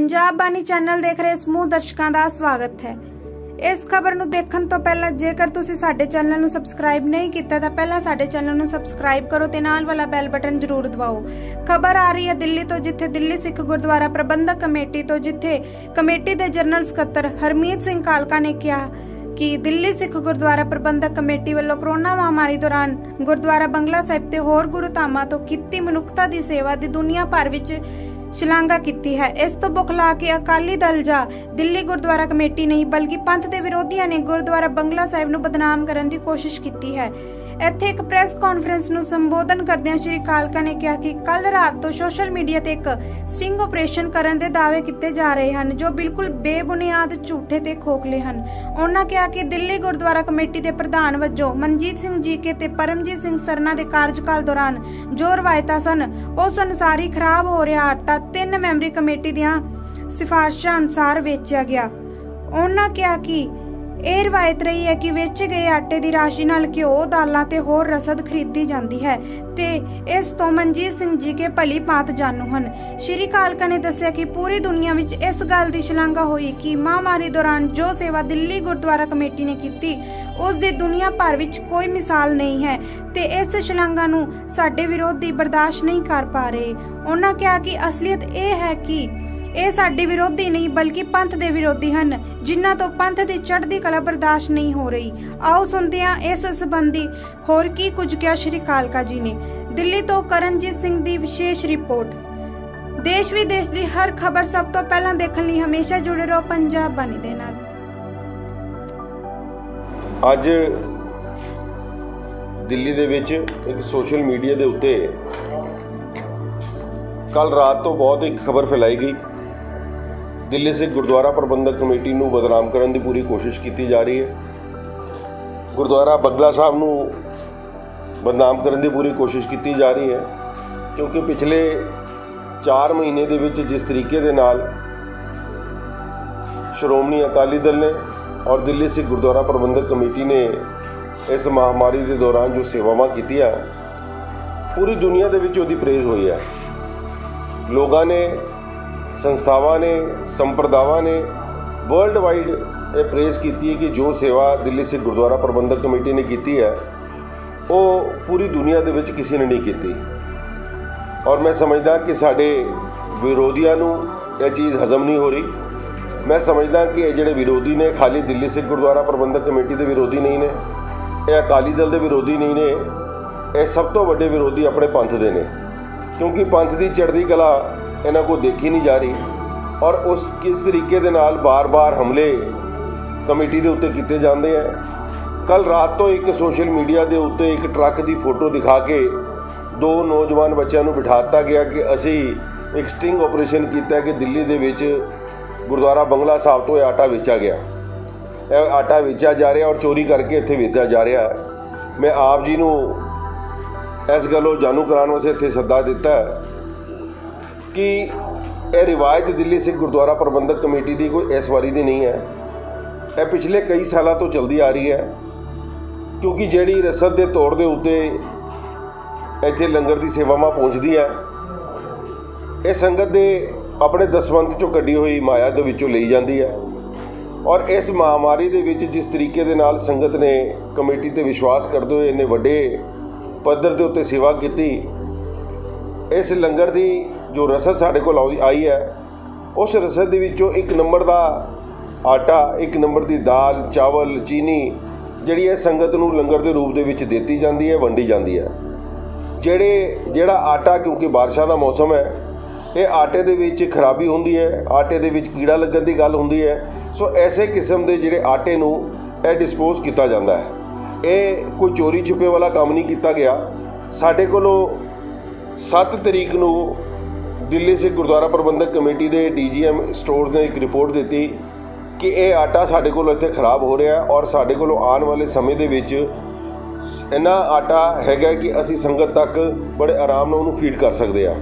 पंजाब बानी चैनल देख रहे समूह दर्शकों का स्वागत है। इस खबर ਨੂੰ ਦੇਖਣ ਤੋਂ ਪਹਿਲਾਂ ਜੇਕਰ ਤੁਸੀਂ ਸਾਡੇ ਚੈਨਲ ਨੂੰ ਸਬਸਕ੍ਰਾਈਬ ਨਹੀਂ ਕੀਤਾ ਤਾਂ ਪਹਿਲਾਂ ਸਾਡੇ ਚੈਨਲ ਨੂੰ ਸਬਸਕ੍ਰਾਈਬ ਕਰੋ ਤੇ ਨਾਲ ਵਾਲਾ ਬੈਲ ਬਟਨ ਜ਼ਰੂਰ ਦਬਾਓ। ਖਬਰ ਆ ਰਹੀ ਹੈ ਦਿੱਲੀ ਤੋਂ, ਜਿੱਥੇ ਦਿੱਲੀ ਸਿੱਖ ਗੁਰਦੁਆਰਾ ਪ੍ਰਬੰਧਕ ਕਮੇਟੀ ਤੋਂ ਜਿੱਥੇ ਕਮੇਟੀ ਦੇ ਜਨਰਲ ਸਕੱਤਰ ਹਰਮੀਤ ਸਿੰਘ ਕਾਲਕਾ ਨੇ ਕਿਹਾ कि दिल्ली सिख गुरुद्वारा प्रबंधक कमेटी वालों कोरोना महामारी दौरान गुरुद्वारा बंगला साहिब ते होर गुरु धामां तो कीती मनुखता दी सेवा दी दुनिया भर विच शलाघा की है। इस तो बुखला के अकाली दल जा दिल्ली गुरुद्वारा कमेटी नहीं बल्कि पंथ के विरोधियों ने गुरुद्वारा बंगला साहिब नूं बदनाम करने की कोशिश की है। ਇੱਥੇ ਇੱਕ ਪ੍ਰੈਸ ਕਾਨਫਰੰਸ ਨੂੰ ਸੰਬੋਧਨ ਕਰਦਿਆਂ ਸ਼੍ਰੀ ਕਾਲਕਾ ਨੇ ਕਿਹਾ ਕਿ ਕੱਲ ਰਾਤ ਤੋਂ ਸੋਸ਼ਲ ਮੀਡੀਆ ਤੇ ਇੱਕ ਸਟਿੰਗ ਆਪਰੇਸ਼ਨ ਕਰਨ ਦੇ ਦਾਅਵੇ ਕੀਤੇ ਜਾ ਰਹੇ ਹਨ ਜੋ ਬਿਲਕੁਲ ਬੇਬੁਨਿਆਦ, ਝੂਠੇ ਤੇ ਖੋਖਲੇ ਹਨ। ਉਹਨਾਂ ਕਿਹਾ ਕਿ ਦਿੱਲੀ ਗੁਰਦੁਆਰਾ ਕਮੇਟੀ ਦੇ ਪ੍ਰਧਾਨ ਵਜੋਂ ਮਨਜੀਤ ਸਿੰਘ ਜੀਕੇ ਤੇ ਪਰਮਜੀਤ ਸਿੰਘ ਸਰਨਾ ਦੇ ਕਾਰਜਕਾਲ ਦੌਰਾਨ ਜੋ ਰਵਾਇਤਾਂ ਸਨ ਉਸ ਅਨੁਸਾਰ ਹੀ ਖਰਾਬ ਹੋ ਰਿਹਾ ਆਟਾ 3 ਮੈਂਬਰੀ ਕਮੇਟੀ ਦੀਆਂ ਸਿਫਾਰਿਸ਼ਾਂ ਅਨੁਸਾਰ ਵੇਚਿਆ ਗਿਆ। ਉਹਨਾਂ ਕਿਹਾ ਕਿ ਇਹ ਰਵਾਇਤ ਰਹੀ ਹੈ ਕਿ ਵੇਚੇ ਗਏ ਆਟੇ ਦੀ ਰਾਸ਼ੀ ਨਾਲ ਘਿਓ, ਦਾਲਾਂ ਤੇ ਹੋਰ ਰਸਦ ਖਰੀਦੀ ਜਾਂਦੀ ਹੈ ਤੇ ਇਸ ਤੋਂ ਮਨਜੀਤ ਸਿੰਘ ਜੀ ਕੇ ਭਲੀ ਭਾਂਤ ਜਾਣੂ ਹਨ। ਸ਼੍ਰੀ ਕਾਲਕਾ ਨੇ ਦੱਸਿਆ ਕਿ ਪੂਰੀ ਦੁਨੀਆ ਵਿੱਚ ਇਸ ਗੱਲ ਦੀ ਸ਼ਲਾਘਾ ਹੋਈ ਕਿ ਮਹਾਮਾਰੀ ਦੌਰਾਨ ਜੋ ਸੇਵਾ ਦਿੱਲੀ ਗੁਰਦੁਆਰਾ ਕਮੇਟੀ ਨੇ ਕੀਤੀ ਉਸ ਦੀ ਦੁਨੀਆ ਭਰ ਵਿੱਚ ਕੋਈ ਮਿਸਾਲ ਨਹੀਂ ਹੈ ਤੇ ਇਸ ਸ਼ਲਾਘਾ ਨੂੰ ਸਾਡੇ ਵਿਰੋਧੀ ਬਰਦਾਸ਼ਤ ਨਹੀਂ ਕਰ ਪਾ ਰਹੇ। ਉਹਨਾਂ ਕਿਹਾ ਕਿ ਅਸਲੀਅਤ ਇਹ ਹੈ ਕਿ ਇਹ ਸਾਡੇ ਵਿਰੋਧੀ ਨਹੀਂ ਬਲਕਿ ਪੰਥ ਦੇ ਵਿਰੋਧੀ ਹਨ ਜਿਨ੍ਹਾਂ ਤੋਂ ਪੰਥ ਦੀ ਚੜ੍ਹਦੀ ਕਲਾ ਬਰਦਾਸ਼ਤ ਨਹੀਂ ਹੋ ਰਹੀ। ਆਓ ਸੁਣਦੇ ਹਾਂ ਇਸ ਸੰਬੰਧੀ ਹੋਰ ਕੀ ਕੁਝ ਕਿਹਾ ਸ਼੍ਰੀ ਕਾਲਕਾ ਜੀ ਨੇ। ਦਿੱਲੀ ਤੋਂ ਕਰਨਜੀਤ ਸਿੰਘ ਦੀ ਵਿਸ਼ੇਸ਼ ਰਿਪੋर्ट। देश विदेश की हर खबर सब तो पहला देखने लिए हमेशा जुड़े रहो पंजाब बानी दे नाल। ਅੱਜ ਦਿੱਲੀ ਦੇ ਵਿੱਚ ਇੱਕ ਸੋਸ਼ਲ ਮੀਡੀਆ ਦੇ ਉੱਤੇ ਕੱਲ ਰਾਤ ਤੋਂ ਬਹੁਤ ਇੱਕ ਖਬਰ ਫੈਲਾਈ ਗਈ। ਦਿੱਲੀ ਸਿੱਖ ਗੁਰਦੁਆਰਾ ਪ੍ਰਬੰਧਕ ਕਮੇਟੀ ਨੂੰ ਬਦਨਾਮ ਕਰਨ ਦੀ ਪੂਰੀ ਕੋਸ਼ਿਸ਼ ਕੀਤੀ ਜਾ ਰਹੀ ਹੈ। ਗੁਰਦੁਆਰਾ ਬੰਗਲਾ ਸਾਹਿਬ ਨੂੰ ਬਦਨਾਮ ਕਰਨ ਦੀ ਪੂਰੀ ਕੋਸ਼ਿਸ਼ ਕੀਤੀ ਜਾ ਰਹੀ ਹੈ ਕਿਉਂਕਿ ਪਿਛਲੇ 4 ਮਹੀਨੇ ਦੇ ਵਿੱਚ ਜਿਸ ਤਰੀਕੇ ਦੇ ਨਾਲ ਸ਼੍ਰੋਮਣੀ ਅਕਾਲੀ ਦਲ ਨੇ ਔਰ ਦਿੱਲੀ ਸਿੱਖ ਗੁਰਦੁਆਰਾ ਪ੍ਰਬੰਧਕ ਕਮੇਟੀ ਨੇ ਇਸ ਮਹਾਮਾਰੀ ਦੇ ਦੌਰਾਨ ਜੋ ਸੇਵਾਵਾਂ ਕੀਤੀਆਂ ਪੂਰੀ ਦੁਨੀਆ ਦੇ ਵਿੱਚ ਉਹਦੀ ਪ੍ਰੇਜ਼ ਹੋਈ ਹੈ। ਲੋਕਾਂ ਨੇ, ਸੰਸਥਾਵਾਂ ਨੇ, ਸੰਪਰਦਾਵਾਂ ਨੇ ਵਰਲਡ ਵਾਈਡ ਇਹ ਪ੍ਰੇਜ਼ ਕੀਤੀ ਹੈ ਕਿ ਜੋ ਸੇਵਾ ਦਿੱਲੀ ਸਿੱਖ ਗੁਰਦੁਆਰਾ ਪ੍ਰਬੰਧਕ ਕਮੇਟੀ ਨੇ ਕੀਤੀ ਹੈ ਉਹ ਪੂਰੀ ਦੁਨੀਆ ਦੇ ਵਿੱਚ ਕਿਸੇ ਨੇ ਨਹੀਂ ਕੀਤੀ। ਔਰ ਮੈਂ ਸਮਝਦਾ ਕਿ ਸਾਡੇ ਵਿਰੋਧੀਆਂ ਨੂੰ ਇਹ ਚੀਜ਼ ਹਜ਼ਮ ਨਹੀਂ ਹੋ ਰਹੀ। ਮੈਂ ਸਮਝਦਾ ਕਿ ਇਹ ਜਿਹੜੇ ਵਿਰੋਧੀ ਨੇ ਖਾਲੀ ਦਿੱਲੀ ਸਿੱਖ ਗੁਰਦੁਆਰਾ ਪ੍ਰਬੰਧਕ ਕਮੇਟੀ ਦੇ ਵਿਰੋਧੀ ਨਹੀਂ ਨੇ, ਇਹ ਅਕਾਲੀ ਦਲ ਦੇ ਵਿਰੋਧੀ ਨਹੀਂ ਨੇ, ਇਹ ਸਭ ਤੋਂ ਵੱਡੇ ਵਿਰੋਧੀ ਆਪਣੇ ਪੰਥ ਦੇ ਨੇ ਕਿਉਂਕਿ ਪੰਥ ਦੀ ਚੜ੍ਹਦੀ ਕਲਾ ਇਹਨਾਂ ਕੋਲ ਦੇਖੀ ਨਹੀਂ ਜਾ ਰਹੀ ਔਰ ਉਸ ਕਿਸ ਤਰੀਕੇ ਦੇ ਨਾਲ ਬਾਰ-ਬਾਰ ਹਮਲੇ ਕਮੇਟੀ ਦੇ ਉੱਤੇ ਕੀਤੇ ਜਾਂਦੇ ਆ। ਕੱਲ ਰਾਤ ਤੋਂ ਇੱਕ ਸੋਸ਼ਲ ਮੀਡੀਆ ਦੇ ਉੱਤੇ ਇੱਕ ਟਰੱਕ ਦੀ ਫੋਟੋ ਦਿਖਾ ਕੇ 2 ਨੌਜਵਾਨ ਬੱਚਿਆਂ ਨੂੰ ਬਿਠਾ ਦਿੱਤਾ ਗਿਆ ਕਿ ਅਸੀਂ ਇੱਕ ਸਟਿੰਗ ਆਪਰੇਸ਼ਨ ਕੀਤਾ ਕਿ ਦਿੱਲੀ ਦੇ ਵਿੱਚ ਗੁਰਦੁਆਰਾ ਬੰਗਲਾ ਸਾਹਿਬ ਤੋਂ ਇਹ ਆਟਾ ਵੇਚਿਆ ਗਿਆ। ਇਹ ਆਟਾ ਵੇਚਿਆ ਜਾ ਰਿਹਾ ਔਰ ਚੋਰੀ ਕਰਕੇ ਇੱਥੇ ਵੇਚਿਆ ਜਾ ਰਿਹਾ। ਮੈਂ ਆਪ ਜੀ ਨੂੰ ਇਸ ਗੱਲੋਂ ਜਾਣੂ ਕਰਾਉਣ ਵਾਸਤੇ ਇੱਥੇ ਸੱਦਾ ਦਿੱਤਾ ਕਿ ਇਹ ਰਿਵਾਇਤ ਦਿੱਲੀ ਸਿੱਖ ਗੁਰਦੁਆਰਾ ਪ੍ਰਬੰਧਕ ਕਮੇਟੀ ਦੀ ਕੋਈ ਇਸ ਵਾਰੀ ਦੀ ਨਹੀਂ ਹੈ, ਇਹ ਪਿਛਲੇ ਕਈ ਸਾਲਾਂ ਤੋਂ ਚੱਲਦੀ ਆ ਰਹੀ ਹੈ ਕਿਉਂਕਿ ਜਿਹੜੀ ਰਸਦ ਦੇ ਤੌਰ ਦੇ ਉੱਤੇ ਇੱਥੇ ਲੰਗਰ ਦੀ ਸੇਵਾਵਾਂ ਪਹੁੰਚਦੀ ਹੈ ਇਹ ਸੰਗਤ ਦੇ ਆਪਣੇ ਦਸਵੰਧ ਚੋਂ ਕੱਢੀ ਹੋਈ ਮਾਇਆ ਦੇ ਵਿੱਚੋਂ ਲਈ ਜਾਂਦੀ ਹੈ ਔਰ ਇਸ ਮਹਾਮਾਰੀ ਦੇ ਵਿੱਚ ਜਿਸ ਤਰੀਕੇ ਦੇ ਨਾਲ ਸੰਗਤ ਨੇ ਕਮੇਟੀ 'ਤੇ ਵਿਸ਼ਵਾਸ ਕਰਦੇ ਹੋਏ ਇੰਨੇ ਵੱਡੇ ਪੱਧਰ ਦੇ ਉੱਤੇ ਸੇਵਾ ਕੀਤੀ, ਇਸ ਲੰਗਰ ਦੀ ਜੋ ਰਸਦ ਸਾਡੇ ਕੋਲ ਆਈ ਹੈ ਉਸ ਰਸਦ ਦੇ ਵਿੱਚੋਂ 1 ਨੰਬਰ ਦਾ ਆਟਾ, 1 ਨੰਬਰ ਦੀ ਦਾਲ, ਚਾਵਲ, ਚੀਨੀ ਜਿਹੜੀ ਇਹ ਸੰਗਤ ਨੂੰ ਲੰਗਰ ਦੇ ਰੂਪ ਦੇ ਵਿੱਚ ਦਿੱਤੀ ਜਾਂਦੀ ਹੈ, ਵੰਡੀ ਜਾਂਦੀ ਹੈ। ਜਿਹੜਾ ਆਟਾ ਕਿਉਂਕਿ ਬਾਰਿਸ਼ਾਂ ਦਾ ਮੌਸਮ ਹੈ ਇਹ ਆਟੇ ਦੇ ਵਿੱਚ ਖਰਾਬੀ ਹੁੰਦੀ ਹੈ, ਆਟੇ ਦੇ ਵਿੱਚ ਕੀੜਾ ਲੱਗਣ ਦੀ ਗੱਲ ਹੁੰਦੀ ਹੈ। ਸੋ ਐਸੇ ਕਿਸਮ ਦੇ ਜਿਹੜੇ ਆਟੇ ਨੂੰ ਇਹ ਡਿਸਪੋਜ਼ ਕੀਤਾ ਜਾਂਦਾ ਹੈ। ਇਹ ਕੋਈ ਚੋਰੀ ਛੁਪੇ ਵਾਲਾ ਕੰਮ ਨਹੀਂ ਕੀਤਾ ਗਿਆ। ਸਾਡੇ ਕੋਲੋਂ 7 ਤਰੀਕ ਨੂੰ ਦਿੱਲੀ ਸਿੱਖ ਗੁਰਦੁਆਰਾ ਪ੍ਰਬੰਧਕ ਕਮੇਟੀ ਦੇ DGM ਸਟੋਰ ਨੇ ਇੱਕ ਰਿਪੋਰਟ ਦਿੱਤੀ ਕਿ ਇਹ ਆਟਾ ਸਾਡੇ ਕੋਲ ਇੱਥੇ ਖਰਾਬ ਹੋ ਰਿਹਾ ਔਰ ਸਾਡੇ ਕੋਲੋਂ ਆਉਣ ਵਾਲੇ ਸਮੇਂ ਦੇ ਵਿੱਚ ਇੰਨਾ ਆਟਾ ਹੈਗਾ ਕਿ ਅਸੀਂ ਸੰਗਤ ਤੱਕ ਬੜੇ ਆਰਾਮ ਨਾਲ ਉਹਨੂੰ ਫੀਡ ਕਰ ਸਕਦੇ ਹਾਂ।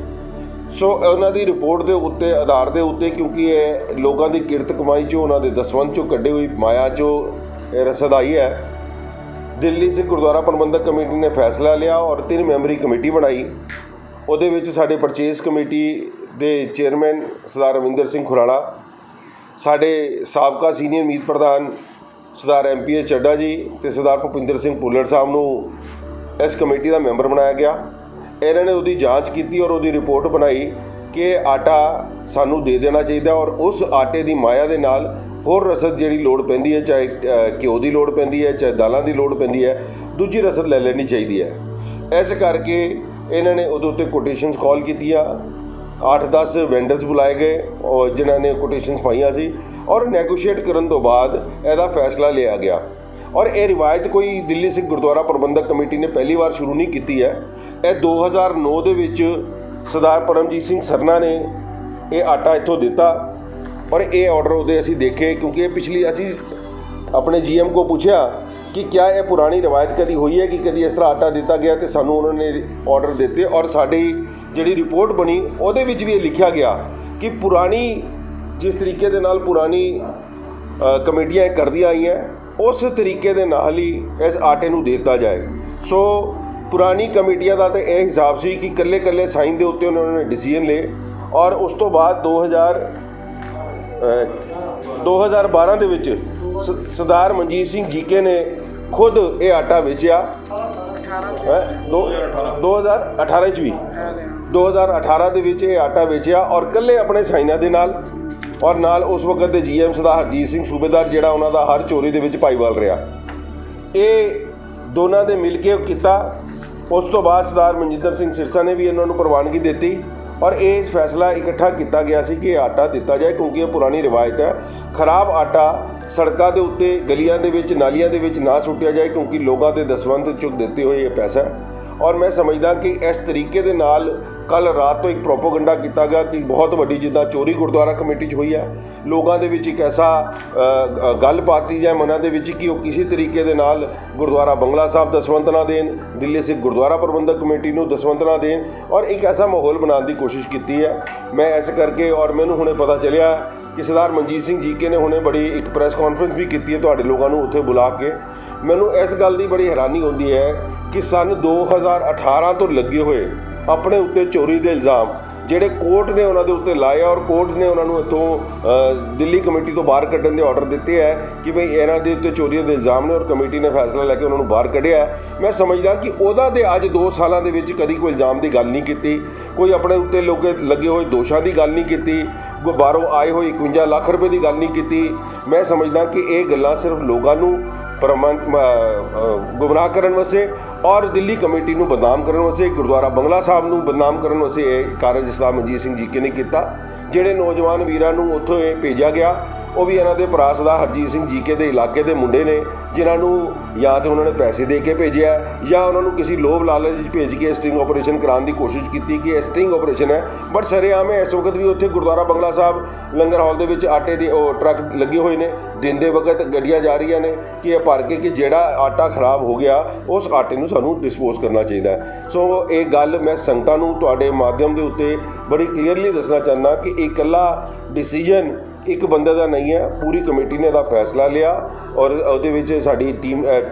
ਸੋ ਉਹਨਾਂ ਦੀ ਰਿਪੋਰਟ ਦੇ ਉੱਤੇ ਆਧਾਰ ਦੇ ਉੱਤੇ ਕਿਉਂਕਿ ਇਹ ਲੋਕਾਂ ਦੀ ਕਿਰਤ ਕਮਾਈ 'ਚੋਂ ਉਹਨਾਂ ਦੇ ਦਸਵੰਧ 'ਚੋਂ ਕੱਢੀ ਹੋਈ ਮਾਇਆ 'ਚੋਂ ਇਹ ਰਸਦ ਆਈ ਹੈ, ਦਿੱਲੀ ਸਿੱਖ ਗੁਰਦੁਆਰਾ ਪ੍ਰਬੰਧਕ ਕਮੇਟੀ ਨੇ ਫੈਸਲਾ ਲਿਆ ਔਰ 3 ਮੈਂਬਰੀ ਕਮੇਟੀ ਬਣਾਈ। ਉਹਦੇ ਵਿੱਚ ਸਾਡੇ ਪਰਚੇਸ ਕਮੇਟੀ ਦੇ ਚੇਅਰਮੈਨ ਸਰਦਾਰ ਰਵਿੰਦਰ ਸਿੰਘ ਖੁਰਾਲਾ, ਸਾਡੇ ਸਾਬਕਾ ਸੀਨੀਅਰ ਮੀਤ ਪ੍ਰਧਾਨ ਸਰਦਾਰ MPS ਚੱਡਾ ਜੀ ਅਤੇ ਸਰਦਾਰ ਭੁਪਿੰਦਰ ਸਿੰਘ ਭੁੱਲਰ ਸਾਹਿਬ ਨੂੰ ਇਸ ਕਮੇਟੀ ਦਾ ਮੈਂਬਰ ਬਣਾਇਆ ਗਿਆ। ਇਹਨਾਂ ਨੇ ਉਹਦੀ ਜਾਂਚ ਕੀਤੀ ਔਰ ਉਹਦੀ ਰਿਪੋਰਟ ਬਣਾਈ ਕਿ ਆਟਾ ਸਾਨੂੰ ਦੇ ਦੇਣਾ ਚਾਹੀਦਾ ਔਰ ਉਸ ਆਟੇ ਦੀ ਮਾਇਆ ਦੇ ਨਾਲ ਹੋਰ ਰਸਦ ਜਿਹੜੀ ਲੋੜ ਪੈਂਦੀ ਹੈ, ਚਾਹੇ ਘਿਓ ਦੀ ਲੋੜ ਪੈਂਦੀ ਹੈ, ਚਾਹੇ ਦਾਲਾਂ ਦੀ ਲੋੜ ਪੈਂਦੀ ਹੈ, ਦੂਜੀ ਰਸਦ ਲੈ ਲੈਣੀ ਚਾਹੀਦੀ ਹੈ। ਇਸ ਕਰਕੇ ਇਹਨਾਂ ਨੇ ਉਹਦੇ ਉੱਤੇ ਕੋਟੇਸ਼ਨਸ ਕਾਲ ਕੀਤੀਆਂ, 8-10 ਵੈਂਡਰਸ ਬੁਲਾਏ ਗਏ ਔਰ ਜਿਨ੍ਹਾਂ ਨੇ ਕੋਟੇਸ਼ਨਸ ਪਾਈਆਂ ਸੀ ਔਰ ਨੈਗੋਸ਼ੀਏਟ ਕਰਨ ਤੋਂ ਬਾਅਦ ਇਹਦਾ ਫੈਸਲਾ ਲਿਆ ਗਿਆ। ਔਰ ਇਹ ਰਿਵਾਇਤ ਕੋਈ ਦਿੱਲੀ ਸਿੱਖ ਗੁਰਦੁਆਰਾ ਪ੍ਰਬੰਧਕ ਕਮੇਟੀ ਨੇ ਪਹਿਲੀ ਵਾਰ ਸ਼ੁਰੂ ਨਹੀਂ ਕੀਤੀ ਹੈ। ਇਹ 2009 ਦੇ ਵਿੱਚ ਸਰਦਾਰ ਪਰਮਜੀਤ ਸਿੰਘ ਸਰਨਾ ਨੇ ਇਹ ਆਟਾ ਇੱਥੋਂ ਦਿੱਤਾ ਔਰ ਇਹ ਆਰਡਰ ਉਹਦੇ ਅਸੀਂ ਦੇਖੇ, ਕਿਉਂਕਿ ਇਹ ਪਿਛਲੀ ਅਸੀਂ ਆਪਣੇ GM को पूछा कि क्या ये पुरानी रिवायत कभी हुई है कि कभी इस तरह आटा दिता गया, तो सानू उन्होंने ऑर्डर दिते और साड़ी जी रिपोर्ट बनी ਉਹਦੇ ਵਿੱਚ ਵੀ ਇਹ ਲਿਖਿਆ ਗਿਆ कि पुरानी जिस तरीके ਦੇ ਨਾਲ पुरानी कमेटियां करदियां आईयां उस तरीके ਦੇ ਨਾਲ ही इस आटे ਨੂੰ ਦਿੱਤਾ जाए। सो पुरानी कमेटियां ਦਾ ਤਾਂ ਇਹ ਹਿਸਾਬ ਸੀ कि ਕੱਲੇ ਕੱਲੇ ਸਾਈਨ ਦੇ ਉੱਤੇ ਉਹਨਾਂ ਨੇ डिसीजन ਲਏ और ਉਸ ਤੋਂ ਬਾਅਦ 2012 ਦੇ ਵਿੱਚ ਸਰਦਾਰ ਮਨਜੀਤ ਸਿੰਘ ਜੀਕੇ ਨੇ ਖੁਦ ਇਹ ਆਟਾ ਵੇਚਿਆ 2018 ਚ ਵੀ 2018 ਦੇ ਵਿੱਚ ਇਹ ਆਟਾ ਵੇਚਿਆ ਔਰ ਇਕੱਲੇ ਆਪਣੇ ਸਾਈਨਾਂ ਦੇ ਨਾਲ ਔਰ ਨਾਲ ਉਸ ਵਕਤ ਦੇ GM ਸਰਦਾਰ ਹਰਜੀਤ ਸਿੰਘ ਸੂਬੇਦਾਰ ਜਿਹੜਾ ਉਹਨਾਂ ਦਾ ਹਰ ਚੋਰੀ ਦੇ ਵਿੱਚ ਭਾਈਵਾਲ ਰਿਹਾ। ਇਹ ਦੋਨਾਂ ਦੇ ਮਿਲ ਕੇ ਕੀਤਾ। ਉਸ ਤੋਂ ਬਾਅਦ ਸਰਦਾਰ ਮਨਜਿੰਦਰ ਸਿੰਘ ਸਿਰਸਾ ਨੇ ਵੀ ਇਹਨਾਂ ਨੂੰ ਪ੍ਰਵਾਨਗੀ ਦਿੱਤੀ ਔਰ ਇਹ ਫੈਸਲਾ ਇਕੱਠਾ ਕੀਤਾ ਗਿਆ ਸੀ ਕਿ ਇਹ ਆਟਾ ਦਿੱਤਾ ਜਾਏ, ਕਿਉਂਕਿ ਇਹ ਪੁਰਾਣੀ ਰਿਵਾਇਤ ਹੈ। ਖਰਾਬ ਆਟਾ ਸੜਕਾਂ ਦੇ ਉੱਤੇ, ਗਲੀਆਂ ਦੇ ਵਿੱਚ, ਨਾਲੀਆਂ ਦੇ ਵਿੱਚ ਨਾ ਸੁੱਟਿਆ ਜਾਏ, ਕਿਉਂਕਿ ਲੋਕਾਂ ਦੇ ਦਸਵੰਧ ਚੁੱਕ ਦਿੱਤੇ ਹੋਏ ਇਹ ਪੈਸਾ ਹੈ। ਔਰ ਮੈਂ ਸਮਝਦਾ ਕਿ ਇਸ ਤਰੀਕੇ ਦੇ ਨਾਲ ਕੱਲ੍ਹ ਰਾਤ ਤੋਂ ਇੱਕ ਪ੍ਰੋਪੋਗੰਡਾ ਕੀਤਾ ਗਿਆ ਕਿ ਬਹੁਤ ਵੱਡੀ ਜਿੱਦਾਂ ਚੋਰੀ ਗੁਰਦੁਆਰਾ ਕਮੇਟੀ 'ਚ ਹੋਈ ਹੈ। ਲੋਕਾਂ ਦੇ ਵਿੱਚ ਇੱਕ ਐਸਾ ਗੱਲ ਪਾਤੀ ਜਾਏ ਮਨਾਂ ਦੇ ਵਿੱਚ ਕਿ ਉਹ ਕਿਸੇ ਤਰੀਕੇ ਦੇ ਨਾਲ ਗੁਰਦੁਆਰਾ ਬੰਗਲਾ ਸਾਹਿਬ ਦਸਵੰਧ ਨਾ ਦੇਣ, ਦਿੱਲੀ ਸਿੱਖ ਗੁਰਦੁਆਰਾ ਪ੍ਰਬੰਧਕ ਕਮੇਟੀ ਨੂੰ ਦਸਵੰਧ ਨਾ ਦੇਣ ਔਰ ਇੱਕ ਐਸਾ ਮਾਹੌਲ ਬਣਾਉਣ ਦੀ ਕੋਸ਼ਿਸ਼ ਕੀਤੀ ਹੈ। ਮੈਂ ਇਸ ਕਰਕੇ ਔਰ ਮੈਨੂੰ ਹੁਣੇ ਪਤਾ ਚੱਲਿਆ ਕਿ ਸਰਦਾਰ ਮਨਜੀਤ ਸਿੰਘ ਜੀਕੇ ਨੇ ਹੁਣੇ ਬੜੀ ਇੱਕ ਪ੍ਰੈਸ ਕਾਨਫਰੰਸ ਵੀ ਕੀਤੀ ਹੈ ਤੁਹਾਡੇ ਲੋਕਾਂ ਨੂੰ ਉੱਥੇ ਬੁਲਾ ਕੇ। ਮੈਨੂੰ ਇਸ ਗੱਲ ਦੀ ਬੜੀ ਹੈਰਾਨੀ ਹੁੰਦੀ ਹੈ ਕਿ ਸਨ 2018 ਤੋਂ ਲੱਗੇ ਹੋਏ ਆਪਣੇ ਉੱਤੇ ਚੋਰੀ ਦੇ ਇਲਜ਼ਾਮ ਜਿਹੜੇ ਕੋਰਟ ਨੇ ਉਹਨਾਂ ਦੇ ਉੱਤੇ ਲਾਏ ਔਰ ਕੋਰਟ ਨੇ ਉਹਨਾਂ ਨੂੰ ਇੱਥੋਂ ਦਿੱਲੀ ਕਮੇਟੀ ਤੋਂ ਬਾਹਰ ਕੱਢਣ ਦੇ ਆਰਡਰ ਦਿੱਤੇ ਹੈ ਕਿ ਭਈ ਇਹਨਾਂ ਦੇ ਉੱਤੇ ਚੋਰੀ ਦੇ ਇਲਜ਼ਾਮ ਨੇ ਔਰ ਕਮੇਟੀ ਨੇ ਫੈਸਲਾ ਲੈ ਕੇ ਉਹਨਾਂ ਨੂੰ ਬਾਹਰ ਕੱਢਿਆ। ਮੈਂ ਸਮਝਦਾ ਕਿ ਉਹਦਾ ਦੇ ਅੱਜ 2 ਸਾਲਾਂ ਦੇ ਵਿੱਚ ਕਦੀ ਕੋਈ ਇਲਜ਼ਾਮ ਦੀ ਗੱਲ ਨਹੀਂ ਕੀਤੀ, ਕੋਈ ਆਪਣੇ ਉੱਤੇ ਲੱਗੇ ਹੋਏ ਦੋਸ਼ਾਂ ਦੀ ਗੱਲ ਨਹੀਂ ਕੀਤੀ, ਕੋਈ ਬਾਹਰੋਂ ਆਏ ਹੋਏ 51 ਲੱਖ ਰੁਪਏ ਦੀ ਗੱਲ ਨਹੀਂ ਕੀਤੀ। ਮੈਂ ਸਮਝਦਾ ਕਿ ਇਹ ਗੱਲਾਂ ਸਿਰਫ ਲੋਕਾਂ ਨੂੰ ਗੁੰਮਰਾਹ ਕਰਨ ਵਾਸਤੇ ਔਰ ਦਿੱਲੀ ਕਮੇਟੀ ਨੂੰ ਬਦਨਾਮ ਕਰਨ ਵਾਸਤੇ, ਗੁਰਦੁਆਰਾ ਬੰਗਲਾ ਸਾਹਿਬ ਨੂੰ ਬਦਨਾਮ ਕਰਨ ਵਾਸਤੇ ਇਹ ਕਾਰਜ ਸਰਦਾਰ ਮਨਜੀਤ ਸਿੰਘ ਜੀਕੇ ਨੇ ਕੀਤਾ। ਜਿਹੜੇ ਨੌਜਵਾਨ ਵੀਰਾਂ ਨੂੰ ਉੱਥੋਂ ਇਹ ਭੇਜਿਆ ਗਿਆ ਉਹ ਵੀ ਇਹਨਾਂ ਦੇ ਭਰਾ ਸਰਦਾਰ ਹਰਜੀਤ ਸਿੰਘ ਜੀਕੇ ਦੇ ਇਲਾਕੇ ਦੇ ਮੁੰਡੇ ਨੇ, ਜਿਨ੍ਹਾਂ ਨੂੰ ਜਾਂ ਤਾਂ ਉਹਨਾਂ ਨੇ ਪੈਸੇ ਦੇ ਕੇ ਭੇਜਿਆ ਜਾਂ ਉਹਨਾਂ ਨੂੰ ਕਿਸੇ ਲੋਭ ਲਾਲਚ ਵਿੱਚ ਭੇਜ ਕੇ ਸਟਿੰਗ ਆਪਰੇਸ਼ਨ ਕਰਾਉਣ ਦੀ ਕੋਸ਼ਿਸ਼ ਕੀਤੀ ਕਿ ਇਹ ਸਟਿੰਗ ਆਪਰੇਸ਼ਨ ਹੈ। ਬਟ ਸਰੇਆਮ ਹੈ ਇਸ ਵਕਤ ਵੀ ਉੱਥੇ ਗੁਰਦੁਆਰਾ ਬੰਗਲਾ ਸਾਹਿਬ ਲੰਗਰ ਹਾਲ ਦੇ ਵਿੱਚ ਆਟੇ ਦੇ ਉਹ ਟਰੱਕ ਲੱਗੇ ਹੋਏ ਨੇ, ਦਿਨ ਦੇ ਵਕਤ ਗੱਡੀਆਂ ਜਾ ਰਹੀਆਂ ਨੇ ਕਿ ਇਹ ਭਰ ਕੇ ਕਿ ਜਿਹੜਾ ਆਟਾ ਖਰਾਬ ਹੋ ਗਿਆ ਉਸ ਆਟੇ ਨੂੰ ਸਾਨੂੰ ਡਿਸਪੋਜ਼ ਕਰਨਾ ਚਾਹੀਦਾ। ਸੋ ਇਹ ਗੱਲ ਮੈਂ ਸੰਗਤਾਂ ਨੂੰ ਤੁਹਾਡੇ ਮਾਧਿਅਮ ਦੇ ਉੱਤੇ ਬੜੀ ਕਲੀਅਰਲੀ ਦੱਸਣਾ ਚਾਹੁੰਦਾ ਕਿ ਇਹ ਇਕੱਲਾ ਡਿਸੀਜਨ ਇੱਕ ਬੰਦੇ ਦਾ ਨਹੀਂ ਹੈ, ਪੂਰੀ ਕਮੇਟੀ ਨੇ ਇਹਦਾ ਫੈਸਲਾ ਲਿਆ ਔਰ ਉਹਦੇ ਵਿੱਚ ਸਾਡੀ ਟੀਮ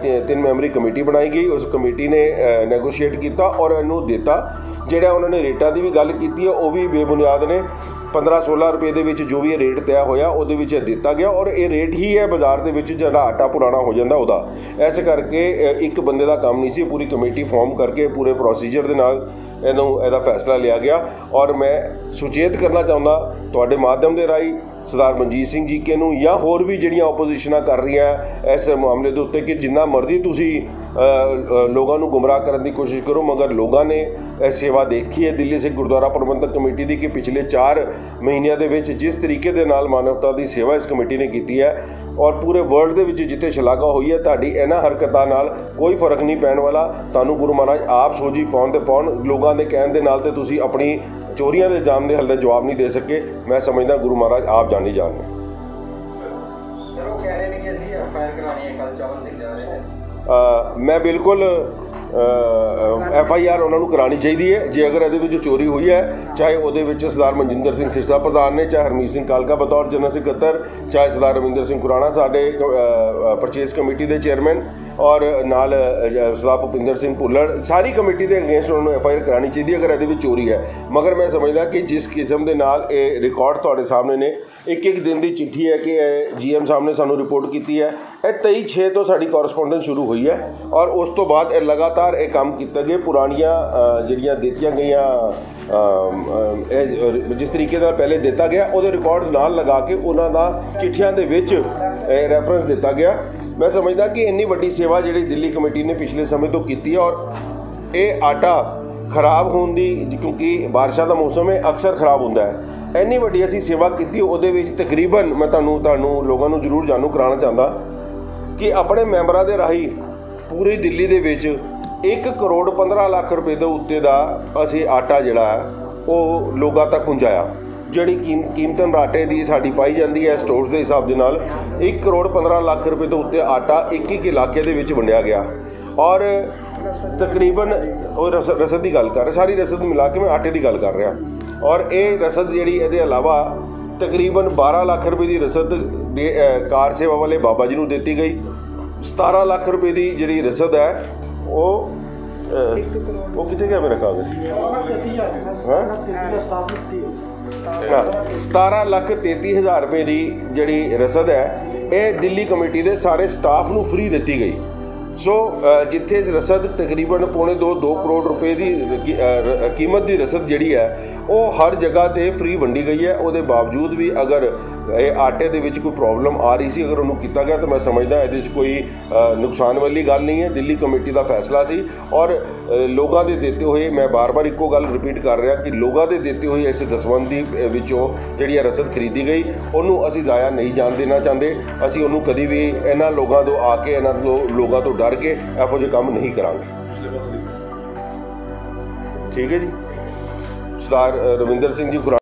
3 ਮੈਂਬਰੀ ਕਮੇਟੀ ਬਣਾਈ ਗਈ। ਉਸ ਕਮੇਟੀ ਨੇ ਨੈਗੋਸ਼ੀਏਟ ਕੀਤਾ ਔਰ ਇਹਨੂੰ ਦਿੱਤਾ। ਜਿਹੜਾ ਉਹਨਾਂ ਨੇ ਰੇਟਾਂ ਦੀ ਵੀ ਗੱਲ ਕੀਤੀ ਹੈ ਉਹ ਵੀ ਬੇਬੁਨਿਆਦ ਨੇ। 15-16 ਰੁਪਏ ਦੇ ਵਿੱਚ ਜੋ ਵੀ ਇਹ ਰੇਟ ਤੈਅ ਹੋਇਆ ਉਹਦੇ ਵਿੱਚ ਦਿੱਤਾ ਗਿਆ ਔਰ ਇਹ ਰੇਟ ਹੀ ਹੈ ਬਾਜ਼ਾਰ ਦੇ ਵਿੱਚ ਜਿਹੜਾ ਆਟਾ ਪੁਰਾਣਾ ਹੋ ਜਾਂਦਾ ਉਹਦਾ। ਇਸ ਕਰਕੇ ਇੱਕ ਬੰਦੇ ਦਾ ਕੰਮ ਨਹੀਂ ਸੀ, ਪੂਰੀ ਕਮੇਟੀ ਫਾਰਮ ਕਰਕੇ ਪੂਰੇ ਪ੍ਰੋਸੀਜਰ ਦੇ ਨਾਲ ਇਹਦਾ ਫੈਸਲਾ ਲਿਆ ਗਿਆ। ਔਰ ਮੈਂ ਸੁਚੇਤ ਕਰਨਾ ਚਾਹੁੰਦਾ ਤੁਹਾਡੇ ਮਾਧਿਅਮ ਦੇ ਰਾਹੀਂ ਸਰਦਾਰ ਮਨਜੀਤ ਸਿੰਘ ਜੀਕੇ ਨੂੰ ਜਾਂ ਹੋਰ ਵੀ ਜਿਹੜੀਆਂ ਆਪੋਜੀਸ਼ਨਾਂ ਕਰ ਰਹੀਆਂ ਇਸ ਮਾਮਲੇ ਦੇ ਉੱਤੇ ਕਿ ਜਿੰਨਾ ਮਰਜ਼ੀ ਤੁਸੀਂ ਲੋਕਾਂ ਨੂੰ ਗੁੰਮਰਾਹ ਕਰਨ ਦੀ ਕੋਸ਼ਿਸ਼ ਕਰੋ, ਮਗਰ ਲੋਕਾਂ ਨੇ ਇਹ ਸੇਵਾ ਦੇਖੀ ਹੈ ਦਿੱਲੀ ਸਿੱਖ ਗੁਰਦੁਆਰਾ ਪ੍ਰਬੰਧਕ ਕਮੇਟੀ ਦੀ ਕਿ ਪਿਛਲੇ 4 ਮਹੀਨਿਆਂ ਦੇ ਵਿੱਚ ਜਿਸ ਤਰੀਕੇ ਦੇ ਨਾਲ ਮਾਨਵਤਾ ਦੀ ਸੇਵਾ ਇਸ ਕਮੇਟੀ ਨੇ ਕੀਤੀ ਹੈ ਔਰ ਪੂਰੇ ਵਰਲਡ ਦੇ ਵਿੱਚ ਜਿੱਥੇ ਸ਼ਲਾਘਾ ਹੋਈ ਹੈ। ਤੁਹਾਡੀ ਇਹਨਾਂ ਹਰਕਤਾਂ ਨਾਲ ਕੋਈ ਫਰਕ ਨਹੀਂ ਪੈਣ ਵਾਲਾ। ਤੁਹਾਨੂੰ ਗੁਰੂ ਮਹਾਰਾਜ ਆਪ ਸੋਝੀ ਪਾਉਣ ਲੋਕਾਂ ਦੇ ਕਹਿਣ ਦੇ ਨਾਲ ਤੇ ਤੁਸੀਂ ਆਪਣੀ ਚੋਰੀਆਂ ਦੇ ਇਲਜ਼ਾਮ ਦੇ ਹੱਲੇ ਜਵਾਬ ਨਹੀਂ ਦੇ ਸਕੇ। ਮੈਂ ਸਮਝਦਾ ਗੁਰੂ ਮਹਾਰਾਜ ਆਪ ਜਾਣੀ ਜਾਣ ਨੇ। ਮੈਂ ਬਿਲਕੁਲ FIR ਉਹਨਾਂ ਨੂੰ ਕਰਾਉਣੀ ਚਾਹੀਦੀ ਹੈ ਜੇ ਅਗਰ ਇਹਦੇ ਵਿੱਚ ਚੋਰੀ ਹੋਈ ਹੈ, ਚਾਹੇ ਉਹਦੇ ਵਿੱਚ ਸਰਦਾਰ ਮਨਜਿੰਦਰ ਸਿੰਘ ਸਿਰਸਾ ਪ੍ਰਧਾਨ ਨੇ, ਚਾਹੇ ਹਰਮੀਤ ਸਿੰਘ ਕਾਲਕਾ ਬਤੌਰ ਜਨਰਲ ਸਕੱਤਰ, ਚਾਹੇ ਸਰਦਾਰ ਰਵਿੰਦਰ ਸਿੰਘ ਖੁਰਾਣਾ ਸਾਡੇ ਪਰਚੇਸ ਕਮੇਟੀ ਦੇ ਚੇਅਰਮੈਨ, ਔਰ ਨਾਲ ਸਰਦਾਰ ਭੁਪਿੰਦਰ ਸਿੰਘ ਭੁੱਲਰ, ਸਾਰੀ ਕਮੇਟੀ ਦੇ ਅਗੇਂਸਟ ਉਹਨਾਂ ਨੂੰ FIR ਕਰਾਉਣੀ ਚਾਹੀਦੀ ਹੈ ਅਗਰ ਇਹਦੇ ਵਿੱਚ ਚੋਰੀ ਹੈ। ਮਗਰ ਮੈਂ ਸਮਝਦਾ ਕਿ ਜਿਸ ਕਿਸਮ ਦੇ ਨਾਲ ਇਹ ਰਿਕਾਰਡ ਤੁਹਾਡੇ ਸਾਹਮਣੇ ਨੇ, ਇੱਕ ਦਿਨ ਦੀ ਚਿੱਠੀ ਹੈ ਕਿ GM ਸਾਹਿਬ ਨੇ ਸਾਨੂੰ ਰਿਪੋਰਟ ਕੀਤੀ ਹੈ, ਇਹ 23/6 ਤੋਂ ਸਾਡੀ ਕੋਰਸਪੋਂਡੈਂਸ ਸ਼ੁਰੂ ਹੋਈ ਹੈ ਔਰ ਉਸ ਤੋਂ ਬਾਅਦ ਇਹ ਲਗਾਤਾਰ ਇਹ ਕੰਮ ਕੀਤਾ ਗਿਆ। ਪੁਰਾਣੀਆਂ ਜਿਹੜੀਆਂ ਦਿੱਤੀਆਂ ਗਈਆਂ ਜਿਸ ਤਰੀਕੇ ਨਾਲ ਪਹਿਲੇ ਦਿੱਤਾ ਗਿਆ ਉਹਦੇ ਰਿਕਾਰਡਸ ਨਾਲ ਲਗਾ ਕੇ ਉਹਨਾਂ ਦਾ ਚਿੱਠੀਆਂ ਦੇ ਵਿੱਚ ਰੈਫਰੈਂਸ ਦਿੱਤਾ ਗਿਆ। ਮੈਂ ਸਮਝਦਾ ਕਿ ਇੰਨੀ ਵੱਡੀ ਸੇਵਾ ਜਿਹੜੀ ਦਿੱਲੀ ਕਮੇਟੀ ਨੇ ਪਿਛਲੇ ਸਮੇਂ ਤੋਂ ਕੀਤੀ ਹੈ ਔਰ ਇਹ ਆਟਾ ਖਰਾਬ ਹੋਣ ਦੀ, ਕਿਉਂਕਿ ਬਾਰਿਸ਼ਾਂ ਦਾ ਮੌਸਮ ਹੈ, ਅਕਸਰ ਖਰਾਬ ਹੁੰਦਾ ਹੈ, ਇੰਨੀ ਵੱਡੀ ਅਸੀਂ ਸੇਵਾ ਕੀਤੀ। ਉਹਦੇ ਵਿੱਚ ਤਕਰੀਬਨ ਮੈਂ ਤੁਹਾਨੂੰ ਲੋਕਾਂ ਨੂੰ ਜ਼ਰੂਰ ਜਾਣੂ ਕਰਾਉਣਾ ਚਾਹੁੰਦਾ ਕਿ ਆਪਣੇ ਮੈਂਬਰਾਂ ਦੇ ਰਾਹੀਂ ਪੂਰੀ ਦਿੱਲੀ ਦੇ ਵਿੱਚ 1 ਕਰੋੜ 15 ਲੱਖ ਰੁਪਏ ਦੇ ਉੱਤੇ ਦਾ ਅਸੀਂ ਆਟਾ ਜਿਹੜਾ ਹੈ ਉਹ ਲੋਕਾਂ ਤੱਕ ਪਹੁੰਚਾਇਆ। ਜਿਹੜੀ ਕੀਮਤਨ ਆਟੇ ਦੀ ਸਾਡੀ ਪਾਈ ਜਾਂਦੀ ਹੈ ਸਟੋਰਸ ਦੇ ਹਿਸਾਬ ਦੇ ਨਾਲ 1 ਕਰੋੜ 15 ਲੱਖ ਰੁਪਏ ਤੋਂ ਉੱਤੇ ਆਟਾ 21 ਇਲਾਕੇ ਦੇ ਵਿੱਚ ਵੰਡਿਆ ਗਿਆ ਔਰ ਤਕਰੀਬਨ ਉਹ ਰਸਦ ਦੀ ਗੱਲ ਕਰ ਰਿਹਾ, ਸਾਰੀ ਰਸਦ ਮਿਲਾ ਕੇ ਮੈਂ ਆਟੇ ਦੀ ਗੱਲ ਕਰ ਰਿਹਾ ਔਰ ਇਹ ਰਸਦ ਜਿਹੜੀ ਇਹਦੇ ਇਲਾਵਾ ਤਕਰੀਬਨ 12 ਲੱਖ ਰੁਪਏ ਦੀ ਰਸਦ ਕਾਰ ਸੇਵਾ ਵਾਲੇ ਬਾਬਾ ਜੀ ਨੂੰ ਦਿੱਤੀ ਗਈ। 17 ਲੱਖ ਰੁਪਏ ਦੀ ਜਿਹੜੀ ਰਸਦ ਹੈ ਉਹ ਕਿੱਥੇ ਗਿਆ ਮੇਰਾ ਕਾਗਜ਼? 17,33,000 ਰੁਪਏ ਦੀ ਜਿਹੜੀ ਰਸਦ ਹੈ ਇਹ ਦਿੱਲੀ ਕਮੇਟੀ ਦੇ ਸਾਰੇ ਸਟਾਫ ਨੂੰ ਫ੍ਰੀ ਦਿੱਤੀ ਗਈ। ਸੋ ਜਿੱਥੇ ਰਸਦ ਤਕਰੀਬਨ 2.25-2 ਕਰੋੜ ਰੁਪਏ ਦੀ ਕੀਮਤ ਦੀ ਰਸਦ ਜਿਹੜੀ ਹੈ ਉਹ ਹਰ ਜਗ੍ਹਾ 'ਤੇ ਫ੍ਰੀ ਵੰਡੀ ਗਈ ਹੈ। ਉਹਦੇ ਬਾਵਜੂਦ ਵੀ ਅਗਰ ਇਹ ਆਟੇ ਦੇ ਵਿੱਚ ਕੋਈ ਪ੍ਰੋਬਲਮ ਆ ਰਹੀ ਸੀ, ਅਗਰ ਉਹਨੂੰ ਕੀਤਾ ਗਿਆ ਤਾਂ ਮੈਂ ਸਮਝਦਾ ਇਹਦੇ 'ਚ ਕੋਈ ਨੁਕਸਾਨ ਵਾਲੀ ਗੱਲ ਨਹੀਂ ਹੈ। ਦਿੱਲੀ ਕਮੇਟੀ ਦਾ ਫੈਸਲਾ ਸੀ ਔਰ ਲੋਕਾਂ ਦੇ ਦਿੱਤੇ ਹੋਏ, ਮੈਂ ਬਾਰ-ਬਾਰ ਇੱਕੋ ਗੱਲ ਰਿਪੀਟ ਕਰ ਰਿਹਾ ਕਿ ਲੋਕਾਂ ਦੇ ਦਿੱਤੇ ਹੋਏ ਇਸ ਦਸਵੰਧ ਦੀ ਵਿੱਚੋਂ ਜਿਹੜੀ ਰਸਦ ਖਰੀਦੀ ਗਈ ਉਹਨੂੰ ਅਸੀਂ ਜ਼ਾਇਆ ਨਹੀਂ ਜਾਣ ਦੇਣਾ ਚਾਹੁੰਦੇ। ਅਸੀਂ ਉਹਨੂੰ ਕਦੀ ਵੀ ਇਹਨਾਂ ਲੋਕਾਂ ਤੋਂ ਆ ਕੇ, ਇਹਨਾਂ ਲੋਕਾਂ ਤੋਂ ਡਰ ਕੇ ਇਹੋ ਜਿਹੇ ਕੰਮ ਨਹੀਂ ਕਰਾਂਗੇ। ਠੀਕ ਹੈ ਜੀ। ਸਰਦਾਰ ਰਵਿੰਦਰ ਸਿੰਘ ਜੀ